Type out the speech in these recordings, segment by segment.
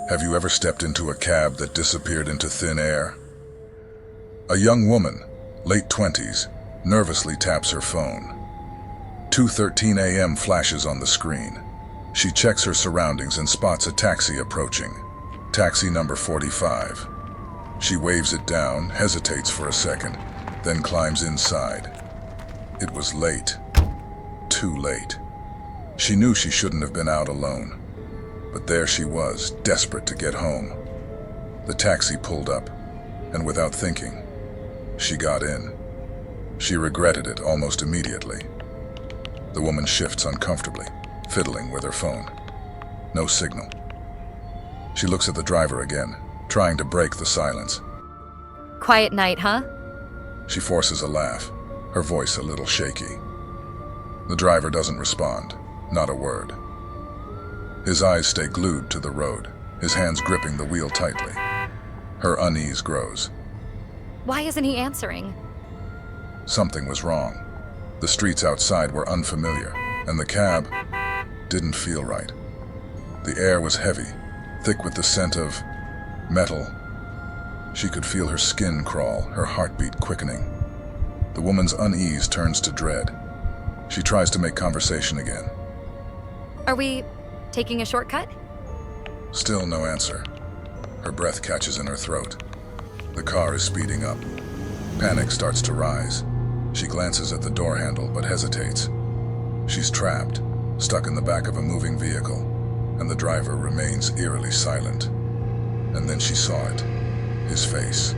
Have you ever stepped into a cab that disappeared into thin air? A young woman, late 20s, nervously taps her phone. 2:13 a.m. flashes on the screen. She checks her surroundings and spots a taxi approaching. Taxi number 45. She waves it down, hesitates for a second, then climbs inside. It was late. Too late. She knew she shouldn't have been out alone. But there she was, desperate to get home. The taxi pulled up, and without thinking, she got in. She regretted it almost immediately. The woman shifts uncomfortably, fiddling with her phone. No signal. She looks at the driver again, trying to break the silence. Quiet night, huh? She forces a laugh, her voice a little shaky. The driver doesn't respond, not a word. His eyes stay glued to the road, his hands gripping the wheel tightly. Her unease grows. Why isn't he answering? Something was wrong. The streets outside were unfamiliar, and the cab didn't feel right. The air was heavy, thick with the scent of metal. She could feel her skin crawl, her heartbeat quickening. The woman's unease turns to dread. She tries to make conversation again. Are we taking a shortcut? Still no answer. Her breath catches in her throat. The car is speeding up. Panic starts to rise. She glances at the door handle but hesitates. She's trapped, stuck in the back of a moving vehicle, and the driver remains eerily silent. And then she saw it. His face,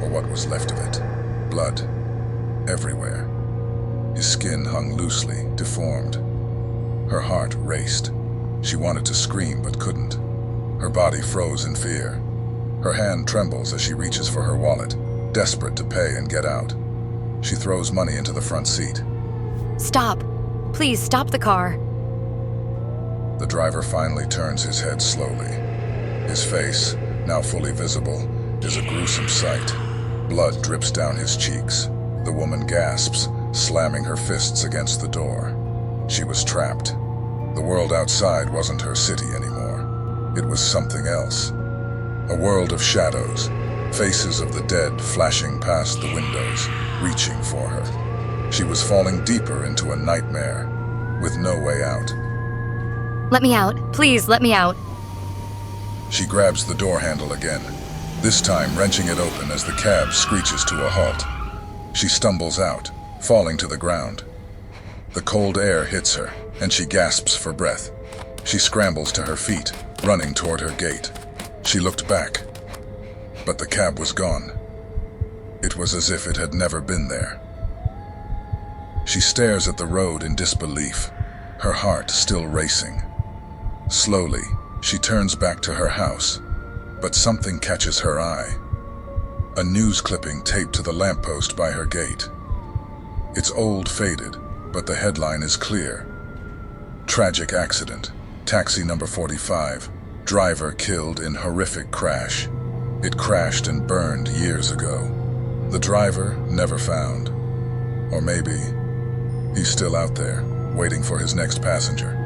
or what was left of it. Blood. Everywhere. His skin hung loosely, deformed. Her heart raced. She wanted to scream but couldn't. Her body froze in fear. Her hand trembles as she reaches for her wallet, desperate to pay and get out. She throws money into the front seat. Stop. Please stop the car. The driver finally turns his head slowly. His face, now fully visible, is a gruesome sight. Blood drips down his cheeks. The woman gasps, slamming her fists against the door. She was trapped. The world outside wasn't her city anymore. It was something else. A world of shadows, faces of the dead flashing past the windows, reaching for her. She was falling deeper into a nightmare, with no way out. Let me out. Please, let me out. She grabs the door handle again, this time wrenching it open as the cab screeches to a halt. She stumbles out, falling to the ground. The cold air hits her, and she gasps for breath. She scrambles to her feet, running toward her gate. She looked back, but the cab was gone. It was as if it had never been there. She stares at the road in disbelief, her heart still racing. Slowly, she turns back to her house, but something catches her eye. A news clipping taped to the lamppost by her gate. It's old, faded, but the headline is clear. Tragic accident. Taxi number 45. Driver killed in horrific crash. It crashed and burned years ago. The driver never found. Or maybe he's still out there, waiting for his next passenger.